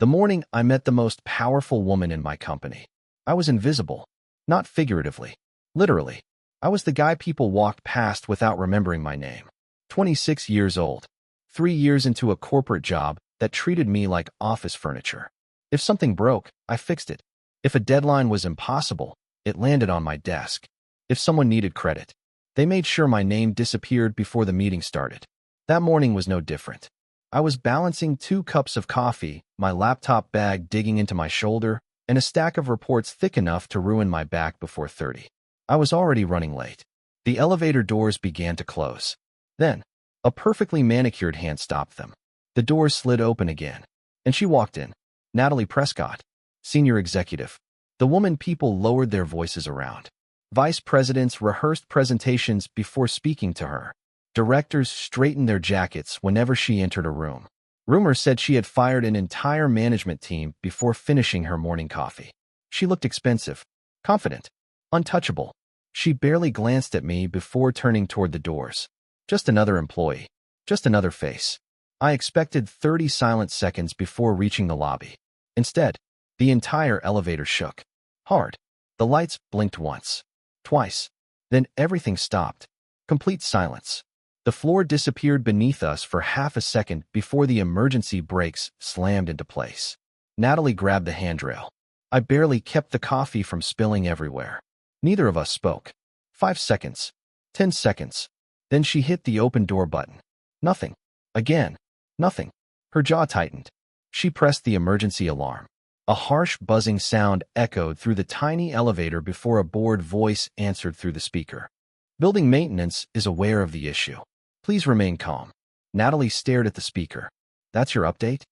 The morning I met the most powerful woman in my company. I was invisible. Not figuratively. Literally. I was the guy people walked past without remembering my name. 26 years old. 3 years into a corporate job that treated me like office furniture. If something broke, I fixed it. If a deadline was impossible, it landed on my desk. If someone needed credit, they made sure my name disappeared before the meeting started. That morning was no different. I was balancing 2 cups of coffee, my laptop bag digging into my shoulder, and a stack of reports thick enough to ruin my back before 30. I was already running late. The elevator doors began to close. Then, a perfectly manicured hand stopped them. The doors slid open again, and she walked in. Natalie Prescott, senior executive. The woman people lowered their voices around. Vice presidents rehearsed presentations before speaking to her. Directors straightened their jackets whenever she entered a room. Rumors said she had fired an entire management team before finishing her morning coffee. She looked expensive, confident, untouchable. She barely glanced at me before turning toward the doors. Just another employee. Just another face. I expected 30 silent seconds before reaching the lobby. Instead, the entire elevator shook. Hard. The lights blinked once. Twice. Then everything stopped. Complete silence. The floor disappeared beneath us for half a second before the emergency brakes slammed into place. Natalie grabbed the handrail. I barely kept the coffee from spilling everywhere. Neither of us spoke. 5 seconds. 10 seconds. Then she hit the open door button. Nothing. Again. Nothing. Her jaw tightened. She pressed the emergency alarm. A harsh buzzing sound echoed through the tiny elevator before a bored voice answered through the speaker. Building maintenance is aware of the issue. Please remain calm. Natalie stared at the speaker. That's your update?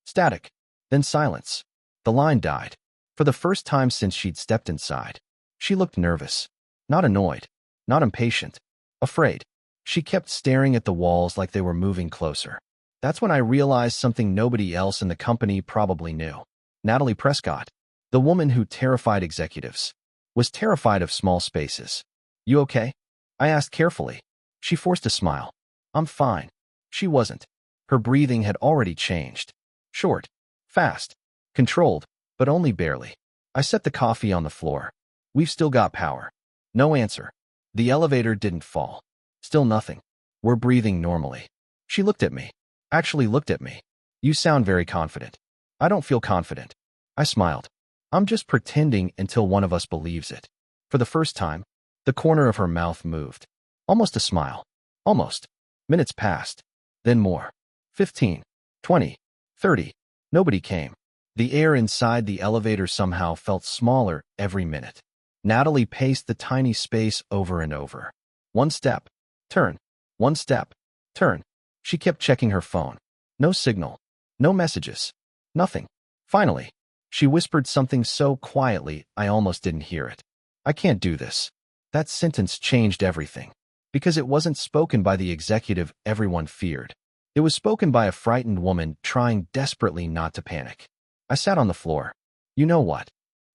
Static. Then silence. The line died. For the first time since she'd stepped inside. She looked nervous. Not annoyed. Not impatient. Afraid. She kept staring at the walls like they were moving closer. That's when I realized something nobody else in the company probably knew. Natalie Prescott, the woman who terrified executives, was terrified of small spaces. You okay? I asked carefully. She forced a smile. I'm fine. She wasn't. Her breathing had already changed. Short. Fast. Controlled, but only barely. I set the coffee on the floor. We've still got power. No answer. The elevator didn't fall. Still nothing. We're breathing normally. She looked at me. Actually looked at me. You sound very confident. I don't feel confident. I smiled. I'm just pretending until one of us believes it. For the first time, the corner of her mouth moved. Almost a smile. Almost. Minutes passed. Then more. 15. 20. 30. Nobody came. The air inside the elevator somehow felt smaller every minute. Natalie paced the tiny space over and over. 1 step. Turn. 1 step. Turn. She kept checking her phone. No signal. No messages. Nothing. Finally, she whispered something so quietly I almost didn't hear it. I can't do this. That sentence changed everything. Because it wasn't spoken by the executive everyone feared. It was spoken by a frightened woman trying desperately not to panic. I sat on the floor. You know what?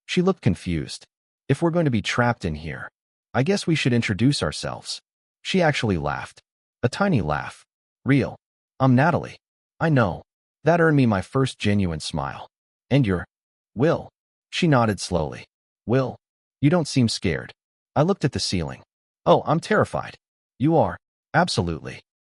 She looked confused. If we're going to be trapped in here, I guess we should introduce ourselves. She actually laughed. A tiny laugh. Real. I'm Natalie. I know. That earned me my first genuine smile. And you're? Will. She nodded slowly. Will. You don't seem scared. I looked at the ceiling. Oh, I'm terrified. You are. Absolutely.